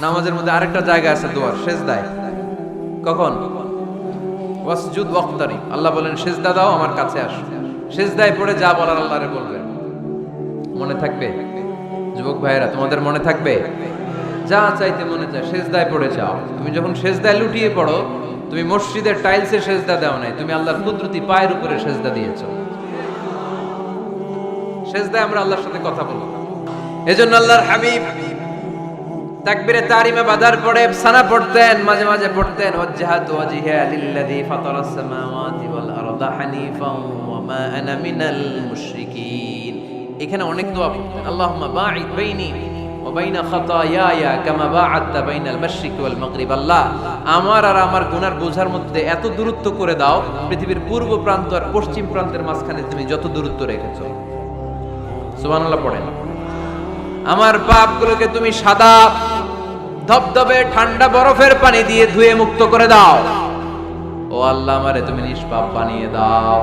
নামাজের মধ্যে আরেকটা জায়গা আছে দোয়ার, সেজদায়। কখন? ওয়াসজুদ ওয়াক্তারিব। আল্লাহ বলেন সেজদা দাও, আমার কাছে আসো। সেজদায় পড়ে যা বলার আল্লাহরে বলবেন। মনে থাকবে যুবক ভাইয়েরা, তোমাদের মনে থাকবে? যা চাইতে মনে চায় সেজদায় পড়ে যাও। তুমি যখন সেজদায় লুটিয়ে পড়ো, তুমি মসজিদের টাইলসে সেজদা দাও নাই, তুমি আল্লাহর কুদরতি পায়ের উপরে সেজদা দিয়েছো। সেজদায় আমরা আল্লাহর সাথে কথা বলবো। এজন্য আল্লাহর হাবিব তাকবীরে তাহরিমে বাঁধার পরে সানা পড়তেন, মাঝে মাঝে পড়তেন ওয়াজহাতু ওয়াজহিয়া লিল্লাযী ফাতারাস সামাওয়াতি ওয়াল আরদা হানিফান ওয়া মা আনা মিনাল মুশরিকিন। এখানে অনেক দোয়া পড়তেন। আল্লাহুম্মা বাঈদ বাইনি ওয়া বাইনা খাতায়ায়া কামা বাআদতা বাইনাল মাশরিকি ওয়াল মাগরিব। আল্লাহ, আমার আর আমার গুনার বোঝার মধ্যে এত দূরত্ব করে দাও, পৃথিবীর পূর্ব প্রান্ত আর পশ্চিম প্রান্তের মাঝখানে তুমি যত দূরত্ব রেখেছো। সুবহানাল্লাহ পড়েন। আমার পাপগুলোকে তুমি সাদা ধবধবে ঠান্ডা বরফের পানি দিয়ে ধুয়ে মুক্ত করে দাও। ও আল্লাহ, আমারে তুমি নিষ্পাপ বানিয়ে দাও।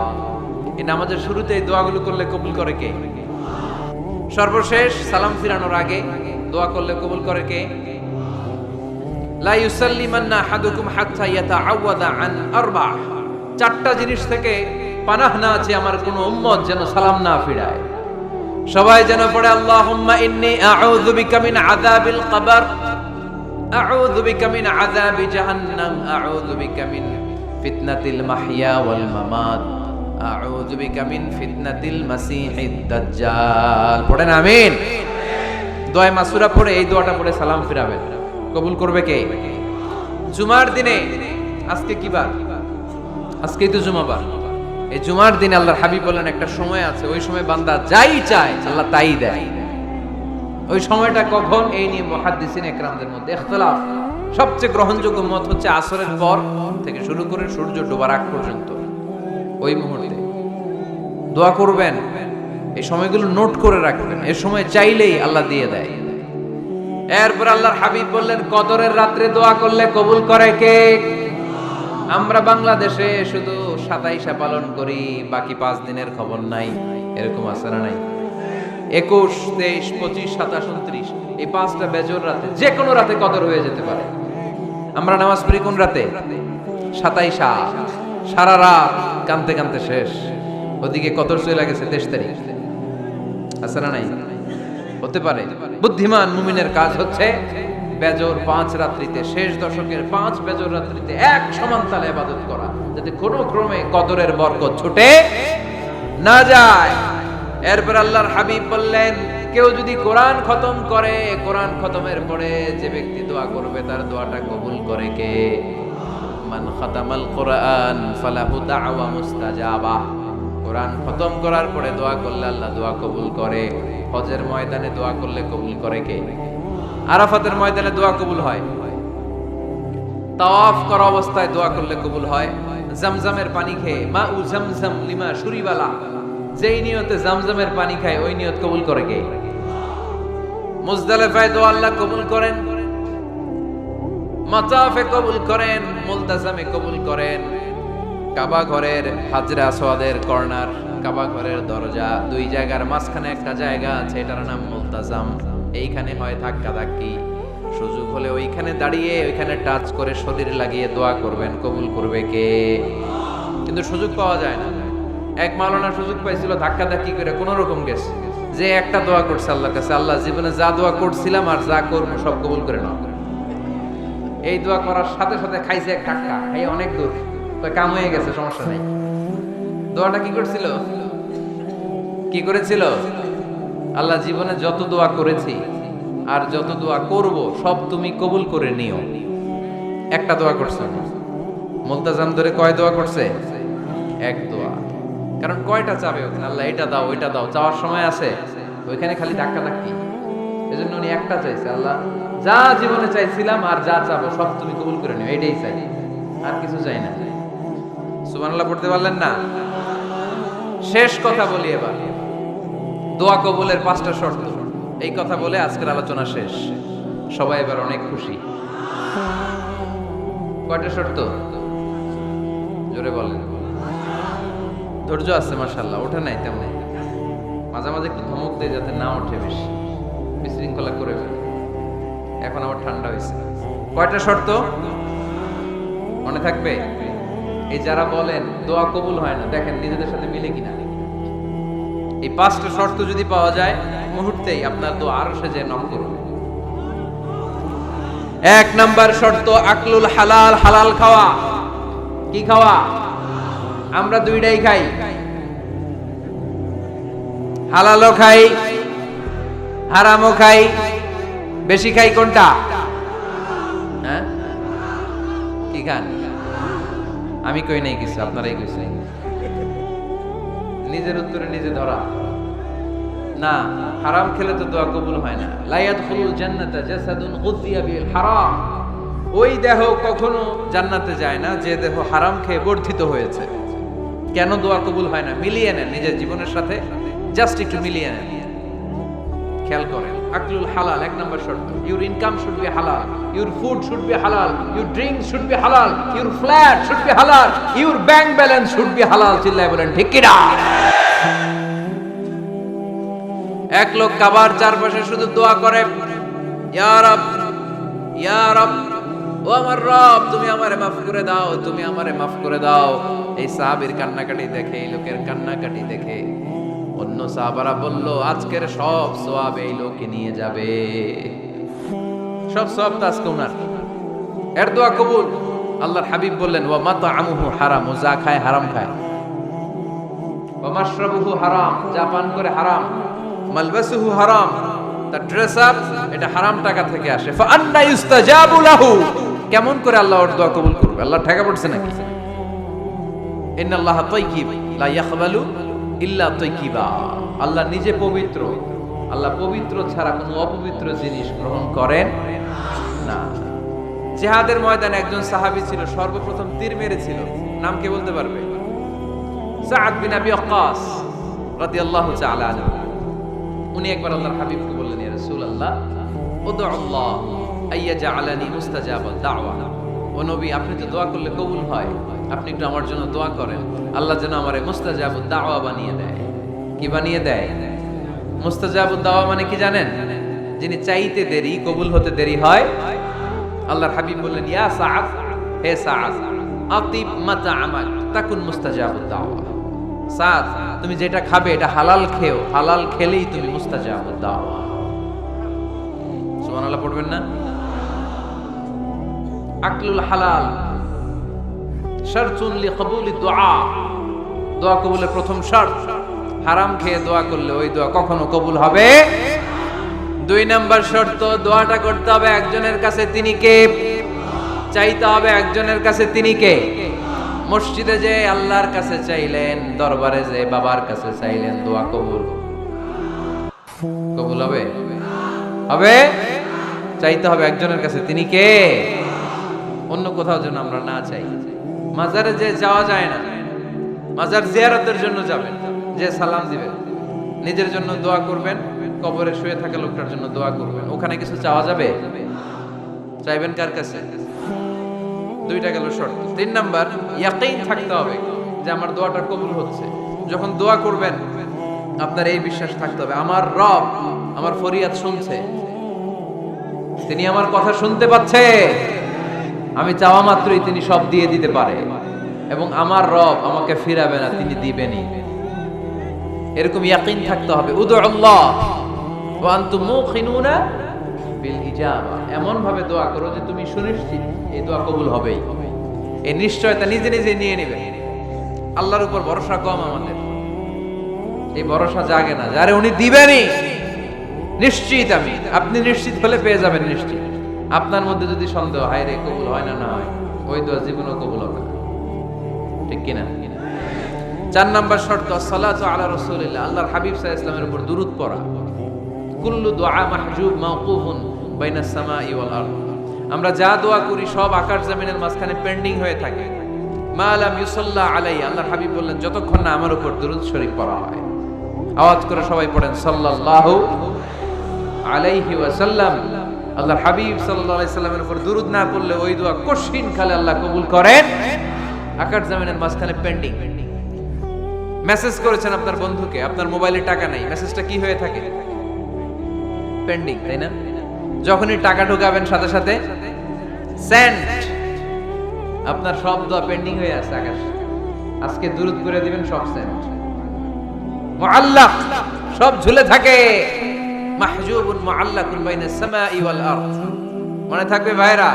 এই নামাজের শুরুতে এই দোয়াগুলো করলে কবুল করে কে? সর্বশেষ সালাম ফিরানোর আগে দোয়া করলে কবুল করে কে? লা ইউসাল্লিমান্না আহাদুকুম হাত্তা ইয়াতাআওয়াদা আন আরবা। চারটা জিনিস থেকে পানাহ না আছে আমার কোন উম্মত যেন সালাম না ফিরায়। সবাই যেন পড়ে আল্লাহুম্মা ইন্নী আউযু বিকা মিন আযাবিল কবর, আউযু বিকা মিন আযাবি জাহান্নাম, আউযু বিকা মিন ফিতনাতিল মাহইয়া ওয়াল মামাত, আউযু বিকা মিন ফিতনাতিল মাসিহিদ দাজ্জাল। পড়েন আমিন। দোয়া মাসুরা পড়ে এই দোয়াটা পড়ে সালাম ফিরাবেন। কবুল করবে কে? জুমার দিনে, আজকে কি বার? আজকেই তো জুমাবার। এই জুমার দিনে আল্লাহর হাবিব বলেন একটা সময় আছে, ওই সময় বান্দা যাই চায় আল্লাহ তাই দেয়। ওই সময়টা কখন? এই নিয়ে মুহাদ্দিসিন ইকরামদের মধ্যে ইখতিলাফ। সবচেয়ে গ্রহণযোগ্য মত হচ্ছে আসরের পর থেকে শুরু করে সূর্য ডোবার আগ পর্যন্ত ওই মুহূর্তে দোয়া করবেন। এই সময়গুলো নোট করে রাখবেন, এই সময় চাইলেই আল্লাহ দিয়ে দেয়। এরপর আল্লাহর হাবিব বললেন কদরের রাত্রে দোয়া করলে কবুল করে কে? আমরা বাংলাদেশে শুধু 27 পালন করি, বাকি 5 দিনের খবর নাই। এরকম আছে না নাই? 21, 23, 25, 27, 29 এই 5টা বেজর রাতে, যে কোনো রাতে কদর হয়ে যেতে পারে। আমরা নামাজ পড়ি কোন রাতে? 27। সারা রাত কানতে কানতে শেষ, ওদিকে কদর চলে গেছে 23 তারিখ। আছে না নাই? হতে পারে। বুদ্ধিমান মুমিনের কাজ হচ্ছে বেজর 5 রাত্রিতে, শেষ দশকের 5 বেজর রাত্রিতে এক সমান তালে ইবাদত করা, যাতে কোনো ক্রমে কদরের বরকত ছুটে না যায়। এরপর আল্লাহর হাবিব বললেন কেউ যদি কোরআন খতম করে, কোরআন খতমের পরে যে ব্যক্তি দোয়া করবে তার দোয়াটা কবুল করে কে? মান খাতামাল কোরআন ফালাহু দাওয়া মুস্তাজাবা। কোরআন খতম করার পরে দোয়া করলে আল্লাহ দোয়া কবুল করে। হজের ময়দানে দোয়া করলে কবুল করে কে? আরাফাতের ময়দানে দোয়া কবুল হয়। তাওয়াফ করা অবস্থায় দোয়া করলে কবুল হয়। জামজামের পানি খেয়ে, মা উ জামজাম লিমা শুরিবালা, যেই নিয়তে জামজামের পানি খায় ওই নিয়ত কবুল করে কে? মুজদালিফায় দোয়া আল্লাহ কবুল করেন, মাতাফে কবুল করেন, মুলতাজামে কবুল করেন। কাবা ঘরের হাজরা আসওয়াদের কর্নার, কাবা ঘরের দরজা, দুই জায়গার মাঝখানে একটা জায়গা আছে, এটার নাম মুলতাজাম। এইখানে হয় ধাক্কা ধাক্কি, সুযোগ হলে ওইখানে দাঁড়িয়ে ওইখানে টাচ করে শরীর লাগিয়ে দোয়া করবেন, কবুল করবে কে? কিন্তু সুযোগ পাওয়া যায় না। এক মাওলানা সুযোগ পাইছিল, ধাক্কা ধাক্কি করে কোন রকম গেছে, যে একটা দোয়া করছে আল্লাহর কাছে, আল্লাহ জীবনে যা দোয়া করছিলাম আর যা করবো সব কবুল করে নাও। এই দোয়া করার সাথে সাথে খাইছে এক ধাক্কা, এই অনেক দূর, তো কাম হয়ে গেছে, সমস্যা নেই। দোয়াটা কি করছিল? কি করেছিল? আল্লাহ জীবনে যত দোয়া করেছি আর যত দোয়া করব সব তুমি কবুল করে নিও। একটা দোয়া করছে। মুলতাজাম ধরে কয় দোয়া করছে? এক দোয়া। কারণ কয়টা চাবে ওখানে? আল্লাহ এটা দাও ওইটা দাও, চাওয়ার সময় আছে? ওইখানে খালি ধাক্কা ধাক্কি। এজন্য উনি একটা চাইছে, আল্লাহ যা জীবনে চাইছিলাম আর যা চাবো সব তুমি কবুল করে নিও, এটাই চাই, আর কিছু চাই না। সুবহানাল্লাহ পড়তে পারলেন না? শেষ কথা বলি এবার, দোয়া কবুলের 5টা শর্ত। এই কথা বলে আজকের আলোচনা শেষ। সবাই এবার অনেক খুশি। কয়টা শর্ত? জোরে বলেন। ধৈর্য আছে মাশাআল্লাহ, ওঠে নাই তেমন, মাঝে মাঝে একটু ধমক দেয় যাতে না ওঠে, বেশি বিশৃঙ্খলা করে ফেলে। এখন আবার ঠান্ডা হয়েছে। কয়টা শর্ত মনে থাকবে? এই যারা বলেন দোয়া কবুল হয় না, দেখেন নিজেদের সাথে মিলে কিনা। এই 5টা শর্ত যদি পাওয়া যায়, মুহূর্তেই আপনার দোয়া আরশে যে নক করবে। 1 নাম্বার শর্ত আকলুল হালাল, হালাল খাওয়া। কি খাওয়া? আমরা দুইটাই খাই, হালালও খাই, হারামও খাই। বেশি খাই কোনটা? হ্যাঁ, কি খান? আমি কই নাই কিছু, আপনারাই কইছেন। নিজের উত্তরে নিজে ধরা না। হারাম খেলে তো দোয়া কবুল হয় না। লা ইয়াদখুলুল জান্নাতা জাসাদুন গুযিয়া বিল হারাম। ওই দেহ কখনো জান্নাতে যায় না যে দেহ হারাম খেয়ে বর্ধিত হয়েছে। কেন দোয়া কবুল হয় না? মিলিয়ে নেন নিজের জীবনের সাথে, জাস্ট একটু মিলিয়ে নেন, খেয়াল করেন। আকলুল হালাল 1 নাম্বার শর্ত। ইউর ইনকাম শুড বি হালাল, ইউর ফুড শুড বি হালাল, ইউর ড্রিঙ্ক শুড বি হালাল, ইউর ফ্ল্যাট শুড বি হালাল, your bank balance should be হালাল। চিল্লায় বলেন ঠিক কি না? এক লোক কাবার চারপাশে শুধু দোয়া করে, ইয়া রব, ইয়া রব, ও আমার রব, তুমি আমারে মাফ করে দাও, তুমি আমারে মাফ করে দাও। এই সাহাবীর কান্নাকাটি দেখে, এই লোকের কান্নাকাটি দেখে অন্য সাহাবারা বলল, আজকের সব সওয়াব এই লোকে নিয়ে যাবে। সব সওয়াব তো আজকে উনার। এর দোয়া কবুল। আল্লাহর হাবিব বললেন, ওয়া মাতআমুহু হারাম, ও যা খায় হারাম খায়। ওয়া মাশরাবুহু হারাম, যা পান করে হারাম। মালবাসুহু হারাম, তার ড্রেস আপ এটা হারাম টাকা থেকে আসে। ফা আন্না ইউস্তাজাবু লাহু, কেমন করে আল্লাহ ওর দোয়া কবুল করবে? আল্লাহ ঠেকা পড়ছে নাকি? ইন্নাল্লাহা তাইয়্যিব লা ইয়াকবালু ইল্লা তাইয়্যিবা। আল্লাহ নিজে পবিত্র, আল্লাহ পবিত্র ছাড়া কোনো অপবিত্র জিনিস গ্রহণ করেন না। জিহাদের ময়দানে একজন সাহাবী ছিল, সর্বপ্রথম তীর মেরেছিল। নাম কে বলতে পারবে? সাআদ বিন আবি ওয়াক্কাস রাদিয়াল্লাহু তাআলা আনহু। উনি একবার আল্লাহর হাবিবকে বললেন, ইয়া রাসূলুল্লাহ, উদউ আল্লাহ আইয়াজআলানি মুস্তাজাবাদ দাওয়া। ও নবী, আপনি তো দোয়া করলে কবুল হয়, আপনি একটু আমার জন্য দোয়া করেন, আল্লাহ যেন আমারে মুস্তাজাবুদ দাওয়া বানিয়ে দেয়। কি বানিয়ে দেয়? মুস্তাজাবুদ দাওয়া মানে কি জানেন? যিনি চাইতে দেরি, কবুল হতে দেরি হয়। আল্লাহর হাবিব বললেন, ইয়া সাআদ, হে সাআদ, আতিব মাতআমাক তাকুন মুস্তাজাবুদ দাওয়া। সাদ, তুমি যেটা খাবে এটা হালাল খেও, হালাল খেলেই তুমি মুস্তাজাবুদ দাওয়া। সুবহানাল্লাহ পড়বেন না? আকলুল হালাল শারতুন লিকবুলিদ দুআ, দোয়া কবুলের প্রথম শর্ত। হারাম খেয়ে দোয়া করলে ওই দোয়া কখনো কবুল হবে। 2 নাম্বার শর্ত, দোয়াটা করতে হবে একজনের কাছে, তিনি কে? চাইতে হবে একজনের কাছে, তিনি কে? মসজিদে যে আল্লাহর কাছে চাইলেন, দরবারে যে বাবার কাছে চাইলেন, দোয়া কবুল কবুল হবে? হবে। চাইতে হবে একজনের কাছে, তিনি কে? অন্য কোথাও যেন আমরা না চাই। মাজারে যে যাওয়া যায় না, মাজার জিয়ারতের জন্য যাবেন, যে সালাম দিবেন, নিজের জন্য দোয়া করবেন, কবরে শুয়ে থাকা লোকটার জন্য দোয়া করবেন। ওখানে কিছু চাওয়া যাবে? চাইবেন কার কাছে? 2টা গেল শর্ত। 3 নাম্বার, ইয়াকিন থাকতে হবে যে আমার দোয়াটা কবুল হচ্ছে। যখন দোয়া করবেন আপনার এই বিশ্বাস থাকতে হবে, আমার রব আমার ফরিয়াদ শুনছে, তিনি আমার কথা শুনতে পাচ্ছে, আমি চাওয়া মাত্রই তিনি সব দিয়ে দিতে পারে, এবং আমার রব আমাকে ফিরাবে না, তিনি দিবেনই। এরকম ইয়াকিন থাকতে হবে। উদু আল্লাহ ওয়া আনতুম মুকিনুনা বিল ইজাবা, এমন ভাবে দোয়া করো যে তুমি সুনিশ্চিত এই দোয়া কবুল হবেই। এই নিশ্চয়তা নিজে নিজে নিয়ে নেবে। আল্লাহর উপর ভরসা কম আমাদের, এই ভরসা জাগে না যারে উনি দিবেনই, নিশ্চিত আমি। আপনি নিশ্চিত হলে পেয়ে যাবেন নিশ্চিত। আপনার মধ্যে যদি সন্দেহ, হায় রে কবুল হয় না, না হয়, ওই দোয়া জীবনও কবুল হবে না। ঠিক কিনা? 4 নাম্বার শর্ত, সালাতু আলা রাসূলিল্লাহ, আল্লাহর হাবিব সাল্লাল্লাহু আলাইহি ওয়াসাল্লামের উপর দুরূদ পড়া। কুল্লু দুআ মাহজুব মাওকুফুন বাইনাস সামাই ওয়াল আরদ, আমরা যা দোয়া করি সব আকাশ জমিনের মাঝখানে পেন্ডিং হয়ে থাকে। মা লাম ইউসাল্লা আলাইহি, আল্লাহর হাবিব বললেন যতক্ষণ না আমার উপর দুরূদ শরীফ পড়া হয়। আওয়াজ করে সবাই পড়েন সাল্লাল্লাহু আলাইহি ওয়াসাল্লাম। আল্লাহর হাবিব সাল্লাল্লাহু আলাইহি সাল্লামের উপর দুরূদ না পড়লে ওই দোয়া কঠিন কালে আল্লাহ কবুল করেন। আকাশ জমিনের মাঝখানে পেন্ডিং। মেসেজ করেছেন আপনার বন্ধুকে, আপনার মোবাইলে টাকা নাই, মেসেজটা কি হয়ে থাকে? পেন্ডিং, তাই না? যখনই টাকা ঢুকাবেন সাথে সাথে সেন্ড, আপনার সব দোয়া পেন্ডিং হয়ে আছে আকাশে। আজকে দুরূদ করে দিবেন, সব সেন্ড। মুআল্লাক, সব ঝুলে থাকে। মাহজুবুন মুআল্লাকুন বাইনাস সামাই ওয়াল আরদ। মনে থাকবে ভাইরা।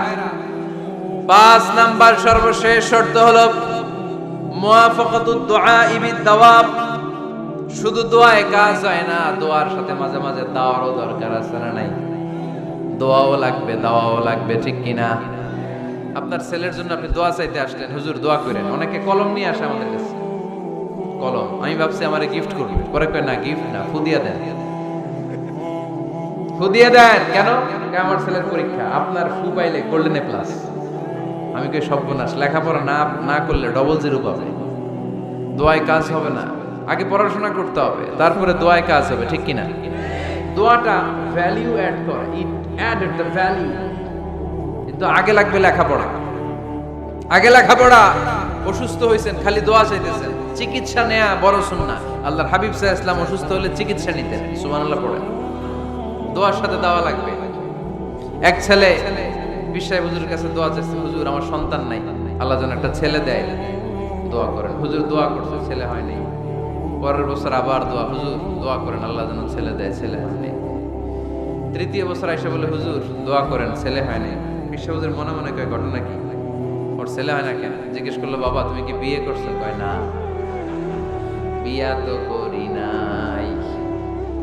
5 নাম্বার সর্বশেষ শর্ত হলো মুওয়াফাকাতুদ দুআই বিদ-দাওয়াব। শুধু দোয়ায় কাজ হয় না, দোয়ার সাথে মাঝে মাঝে দাওয়ারও দরকার আছে না নাই? দোয়াও লাগবে, দাওয়াও লাগবে, ঠিক কিনা? আপনার ছেলের জন্য আপনি দোয়া চাইতে আসলেন, হুজুর দোয়া করেন। অনেকে কলম নিয়ে আসে আমাদের কাছে, কলম। আমি ভাবছি আমারে গিফট করবে, পরে কয় না, গিফট না, ফুদিয়া দেন। ফুদিয়া দেন কেন? আমার ছেলের পরীক্ষা, আপনার ফু পাইলে গোল্ডেন এ প্লাস। আমি কই সর্বনাশ, লেখাপড়া না করলে ডবল জিরো পাবে, দোয়ায় কাজ হবে না। আগে পড়াশোনা করতে হবে, তারপরে দোয়ায় কাজ হবে, ঠিক কিনা? দোয়াটা ভ্যালু অ্যাড করে, ইট অ্যাডেড দ্য ভ্যালু। কিন্তু আগে লাগবে লেখাপড়া, আগে লেখাপড়া। অসুস্থ হয়েছেন, খালি দোয়া চাইতেছেন। চিকিৎসা নেয়া বড় সুন্নাহ। আল্লাহর হাবিব সাল্লাল্লাহু আলাইহি ওয়াসাল্লাম অসুস্থ হলে চিকিৎসা নিতেন। সুবহানাল্লাহ পড়েন। দোয়ার সাথে দাওয়া লাগবে। এক ছেলে বিশাই হুজুরের কাছে দোয়া চাইছে, হুজুর আমার সন্তান নাই, আল্লাহ যেন একটা ছেলে দেয়, দোয়া করেন। হুজুর দোয়া করছে, ছেলে হয়নি। পরের বছর আবার দোয়া, হুজুর দোয়া করেন আল্লাহ যেন ছেলে দেয়, ছেলে হয়নি। তৃতীয় বছর এসে বলে, হুজুর দোয়া করেন, ছেলে হয়নি। বিশাই হুজুর মনে মনে কয়, ঘটনা কি? ওর ছেলে হয় না কেন? জিজ্ঞেস করলো, বাবা তুমি কি বিয়ে করছো? কয় না, বিয়া তো করি নাই।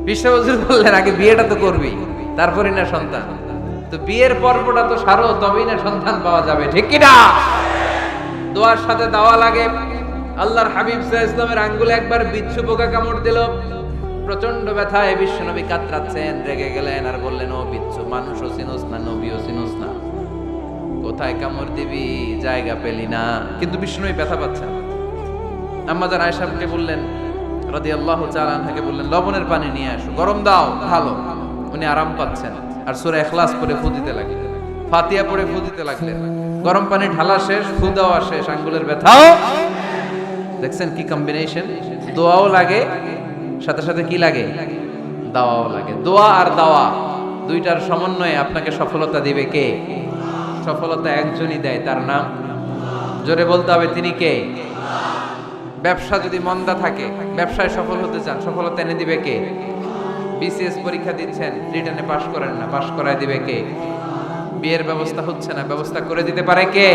বিশাই হুজুর বললেন, আগে বিয়েটা তো করবি, তারপরে না সন্তান। তো বিয়ের পর্বটা তো সারো, তবেই না সন্তান পাওয়া যাবে, ঠিক কিনা? দোয়ার সাথে দাওয়া লাগে। আল্লাহর হাবিব সাল্লাল্লাহু আলাইহি ওয়াসাল্লামের আঙ্গুলে একবার বিচ্ছু পোকা কামড় দিল। প্রচন্ড ব্যথায় বিশ্বনবী কাতরাচ্ছেন, রেগে গেলেন আর বললেন, ও বিচ্ছু, মানুষও চিনোস না, নবীও চিনোস না, কোথায় কামড় দিবি, জায়গা পেলি না। কিন্তু বিশ্বনবী ব্যথা পাচ্ছেন। আম্মা জান আয়েশাকে বললেন রাদিয়াল্লাহু তাআলা আনহাকে বললেন, লবণের পানি নিয়ে আসো, গরম দাও, ভালো। উনি আরাম পাচ্ছেন। আর সূরা ইখলাস পড়ে ফু দিতে লাগলেন, ফাতিহা পড়ে ফু দিতে লাগলেন। গরম পানি ঢালা শেষ, ফু দেওয়া শেষ, আঙ্গুলের ব্যথাও। দেখছেন কি কম্বিনেশন? দোয়াও লাগে, সাথে সাথে কি লাগে? দাওয়াও লাগে। দোয়া আর দাওয়া দুইটার সমন্বয়ে আপনাকে সফলতা দিবে কে? সফলতা একজনই দেয়, তার নাম জোরে বলতে হবে, তিনি কে? ব্যবসা যদি মন্দা থাকে, ব্যবসায় সফল হতে চান, সফলতা এনে দিবে কে? বিসিএস পরীক্ষা দিচ্ছেন, রিটেনে পাশ করেন না, পাশ করায় দিবে কে? বিয়ের ব্যবস্থা হচ্ছে না, ব্যবস্থা করে দিতে পারে কে?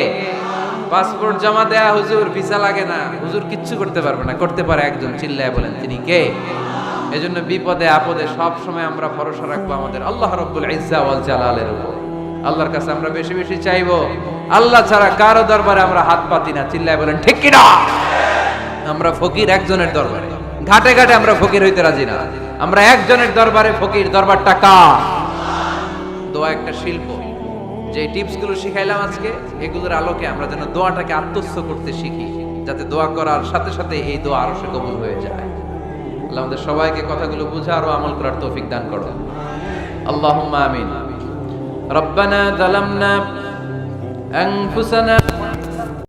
পাসপোর্ট জমা দেয়া, হুজুর ভিসা লাগে না, হুজুর কিচ্ছু করতে পারবে না, করতে পারে একজন, চিল্লায় বলেন তিনি কে? এজন্য বিপদে আপদে সব সময় আমরা ভরসা রাখবো আমাদের আল্লাহ রাব্বুল ইজ্জা ওয়াল জালালের উপর। আল্লাহর কাছে আমরা বেশি বেশি চাইবো। আল্লাহ ছাড়া কারো দরবারে আমরা হাত পাতি না, চিল্লায় বলেন ঠিক কি না? আমরা ফকির একজনের দরবারে, ঘাটে ঘাটে আমরা ফকির হইতে রাজি না, আমরা একজনের দরবারে ফকির। দরবারটা কার? দোয়া একটা শিল্প। যে টিপস গুলো শিখাইলাম আজকে, এগুলোর আলোকে আমরা যেন দোয়াটাকে আত্মস্থ করতে শিখি, যাতে দোয়া করার সাথে সাথে এই দোয়া আরো সে কবুল হয়ে যায়। আল্লাহ আমাদের সবাইকে কথাগুলো বুঝা আর আমল করার তৌফিক দান করো। আল্লাহুম্মা আমিন। রব্বানা যালামনা আনফুসানা